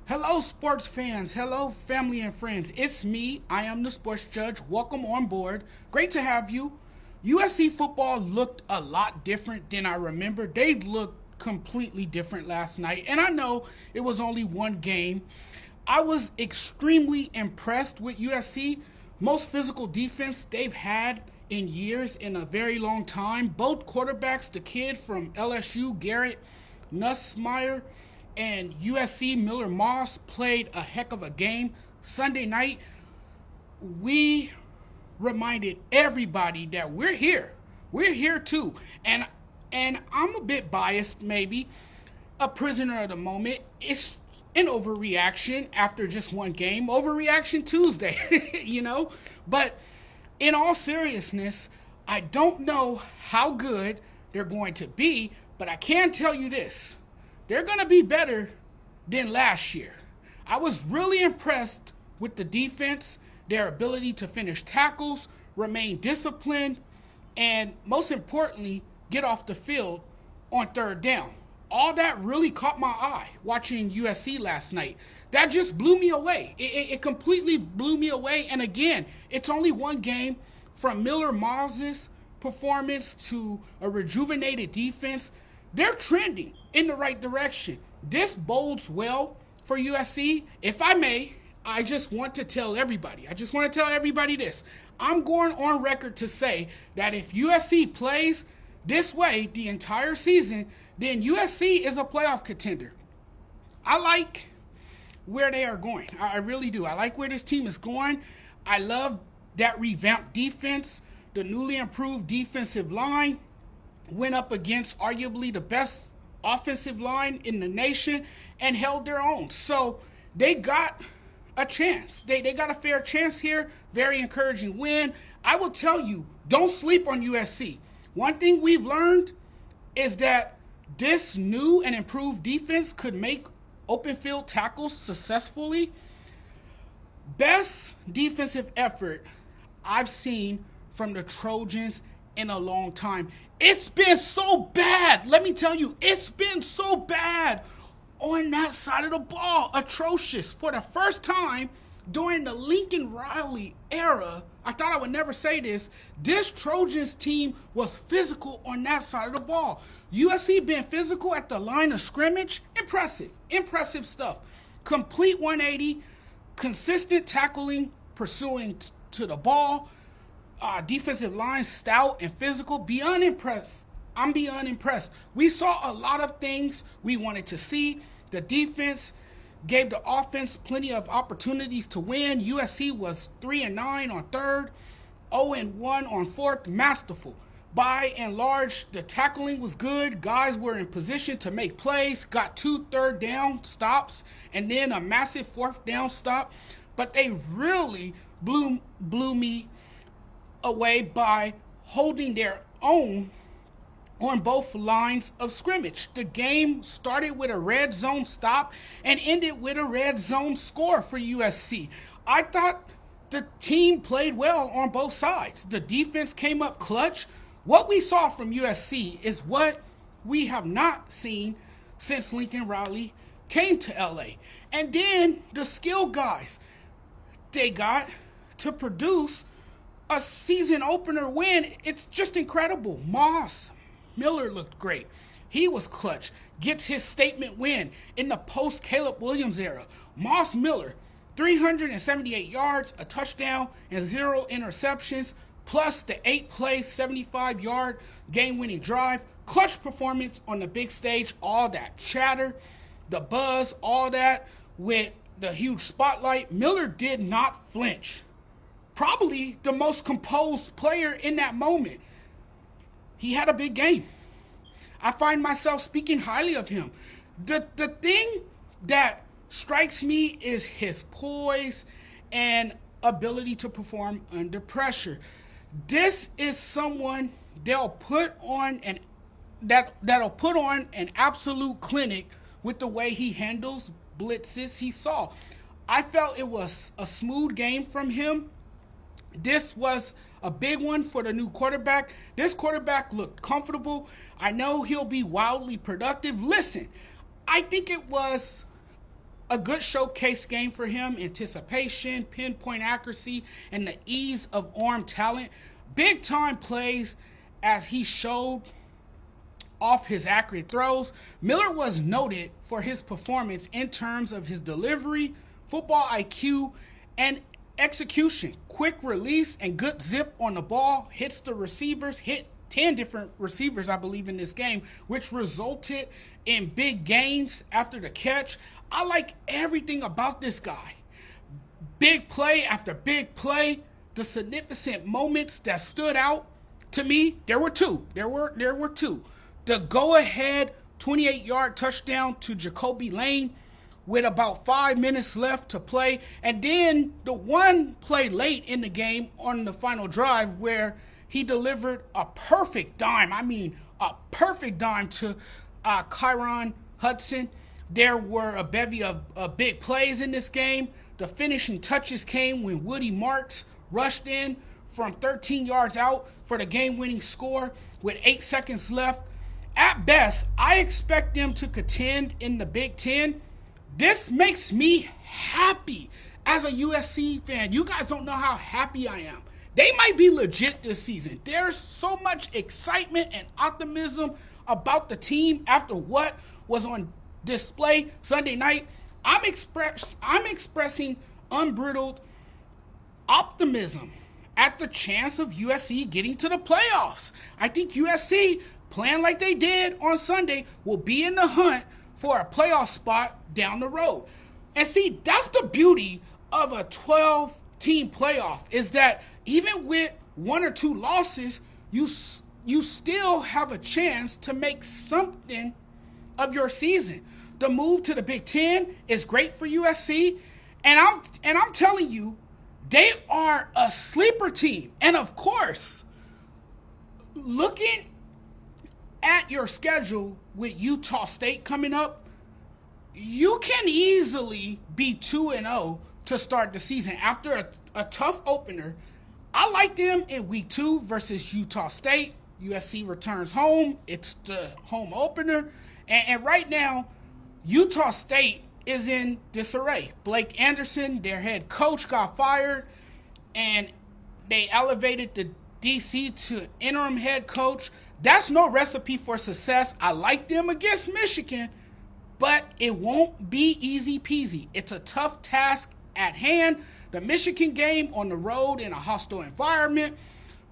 Hello, sports fans. Hello, family and friends. It's me. I am the sports judge. Welcome on board. Great to have you. USC football looked a lot different than I remember. They looked completely different last night. And I know it was only one game. I was extremely impressed with USC. Most physical defense they've had in years, in a very long time. Both quarterbacks, the kid from LSU, Garrett Nussmeier, and USC Miller Moss, played a heck of a game. Sunday night, we reminded everybody that we're here. We're here too. And I'm a bit biased, maybe, a prisoner of the moment. It's an overreaction after just one game. Overreaction Tuesday, you know? But in all seriousness, I don't know how good they're going to be, but I can tell you this. They're going to be better than last year. I was really impressed with the defense, their ability to finish tackles, remain disciplined, and most importantly, get off the field on third down. All that really caught my eye watching USC last night. That just blew me away. It completely blew me away. And again, it's only one game. From Miller Moss's performance to a rejuvenated defense, they're trending in the right direction. This bodes well for USC. If I may, I just want to tell everybody this. I'm going on record to say that if USC plays this way the entire season, then USC is a playoff contender. I like where they are going. I really do. I like where this team is going. I love that revamped defense. The newly improved defensive line went up against arguably the best offensive line in the nation and held their own. So they got a chance. They got a fair chance here. Very encouraging win. I will tell you, don't sleep on USC. One thing we've learned is that this new and improved defense could make open field tackles successfully. Best defensive effort I've seen from the Trojans in a long time. It's been so bad. Let me tell you, it's been so bad on that side of the ball. Atrocious. For the first time during the Lincoln Riley era, I thought I would never say this Trojans team was physical on that side of the ball. USC being physical at the line of scrimmage, impressive stuff. Complete 180, consistent tackling, pursuing to the ball. Defensive line stout and physical. Beyond impressed. I'm beyond impressed. We saw a lot of things we wanted to see. The defense gave the offense plenty of opportunities to win. USC was 3-9 on third, 0-1 on fourth. Masterful. By and large, the tackling was good. Guys were in position to make plays. Got 2 third down stops and then a massive fourth down stop. But they really blew me away by holding their own on both lines of scrimmage. The game started with a red zone stop and ended with a red zone score for USC. I thought the team played well on both sides. The defense came up clutch. What we saw from USC is what we have not seen since Lincoln Riley came to LA. And then the skill guys they got to produce a season opener win. It's just incredible. Moss Miller looked great. He was clutch. Gets his statement win in the post Caleb Williams era. Moss Miller, 378 yards, a touchdown, and 0 interceptions, plus the 8-play, 75-yard game-winning drive. Clutch performance on the big stage. All that chatter, the buzz, all that with the huge spotlight. Miller did not flinch. Probably the most composed player in that moment. He had a big game. I find myself speaking highly of him. The thing that strikes me is his poise and ability to perform under pressure. This is someone that'll put on an absolute clinic with the way he handles blitzes he saw. I felt it was a smooth game from him. This was a big one for the new quarterback. This quarterback looked comfortable. I know he'll be wildly productive. Listen, I think it was a good showcase game for him. Anticipation, pinpoint accuracy, and the ease of arm talent. Big time plays as he showed off his accurate throws. Miller was noted for his performance in terms of his delivery, football IQ, and execution. Quick release and good zip on the ball. Hits the receivers, hit 10 different receivers, I believe, in this game, which resulted in big gains after the catch. I like everything about this guy. Big play after big play. The significant moments that stood out to me, there were two. There were two. The go-ahead 28-yard touchdown to Jacoby Lane with about 5 minutes left to play. And then the one play late in the game on the final drive where he delivered a perfect dime. I mean, a perfect dime to Kyron Hudson. There were a bevy of big plays in this game. The finishing touches came when Woody Marks rushed in from 13 yards out for the game-winning score with 8 seconds left. At best, I expect them to contend in the Big Ten. This makes me happy as a USC fan. You guys don't know how happy I am. They might be legit this season. There's so much excitement and optimism about the team after what was on display Sunday night. I'm expressing unbridled optimism at the chance of USC getting to the playoffs. I think USC, playing like they did on Sunday, will be in the hunt for a playoff spot down the road. And see, that's the beauty of a 12-team playoff, is that even with 1 or 2 losses, you still have a chance to make something of your season. The move to the Big Ten is great for USC, and I'm telling you, they are a sleeper team. And of course, looking at your schedule with Utah State coming up, you can easily be 2-0 to start the season after a tough opener. I like them in week 2 versus Utah State. USC returns home. It's the home opener. And right now, Utah State is in disarray. Blake Anderson, their head coach, got fired, and they elevated the DC to interim head coach. That's no recipe for success. I like them against Michigan, but it won't be easy peasy. It's a tough task at hand. The Michigan game on the road in a hostile environment.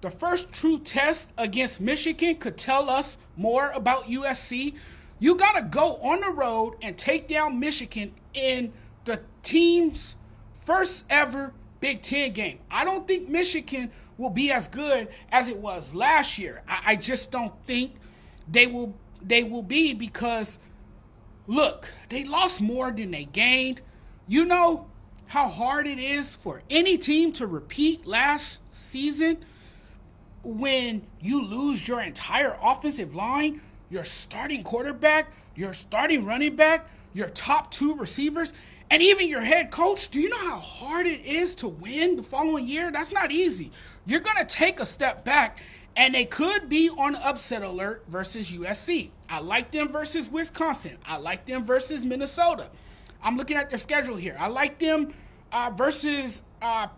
The first true test against Michigan could tell us more about USC. You got to go on the road and take down Michigan in the team's first ever Big Ten game. I don't think Michigan will be as good as it was last year. I just don't think they will be, because, look, they lost more than they gained. You know how hard it is for any team to repeat last season when you lose your entire offensive line, your starting quarterback, your starting running back, your top 2 receivers, and even your head coach. Do you know how hard it is to win the following year? That's not easy. You're going to take a step back, and they could be on upset alert versus USC. I like them versus Wisconsin. I like them versus Minnesota. I'm looking at their schedule here. I like them versus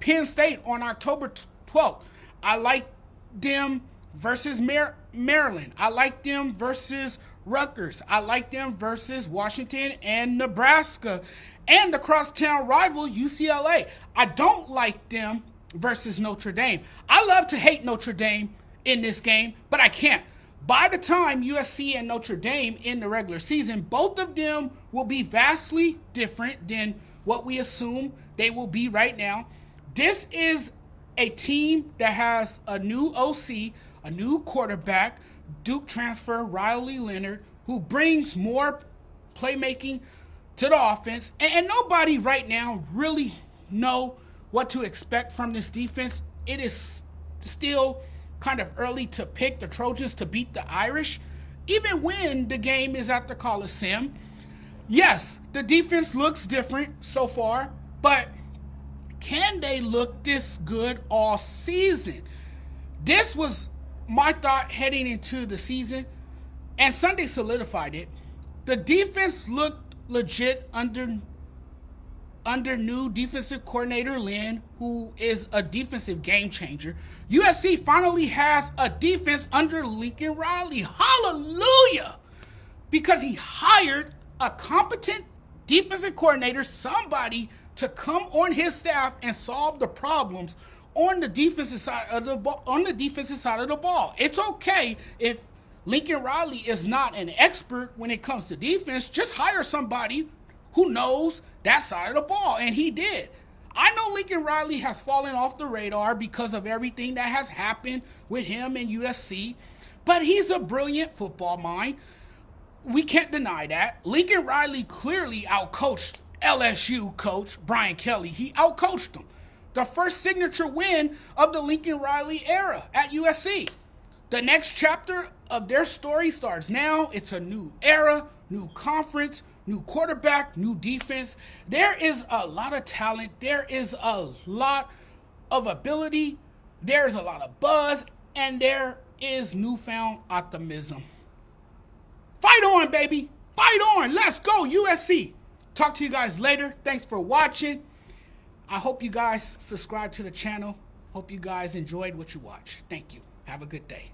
Penn State on October 12th. I like them versus Maryland. I like them versus Rutgers. I like them versus Washington and Nebraska and the crosstown rival UCLA. I don't like them versus Notre Dame. I love to hate Notre Dame in this game, but I can't. By the time USC and Notre Dame in the regular season, both of them will be vastly different than what we assume they will be right now. This is a team that has a new OC, a new quarterback, Duke transfer Riley Leonard, who brings more playmaking to the offense. And nobody right now really know what to expect from this defense. It is still kind of early to pick the Trojans to beat the Irish, even when the game is at the Coliseum. Yes, the defense looks different so far, but can they look this good all season? This was my thought heading into the season, and Sunday solidified it. The defense looked legit under under new defensive coordinator Lynn, who is a defensive game changer, USC finally has a defense under Lincoln Riley. Hallelujah! Because he hired a competent defensive coordinator, somebody to come on his staff and solve the problems on the defensive side of the ball. It's okay if Lincoln Riley is not an expert when it comes to defense. Just hire somebody who knows that side of the ball, and he did. I know Lincoln Riley has fallen off the radar because of everything that has happened with him and USC, but he's a brilliant football mind. We can't deny that. Lincoln Riley clearly outcoached LSU coach Brian Kelly. He outcoached him. The first signature win of the Lincoln Riley era at USC. The next chapter of their story starts now. It's a new era, new conference, new quarterback, new defense. There is a lot of talent. There is a lot of ability. There's a lot of buzz. And there is newfound optimism. Fight on, baby. Fight on. Let's go, USC. Talk to you guys later. Thanks for watching. I hope you guys subscribe to the channel. Hope you guys enjoyed what you watched. Thank you. Have a good day.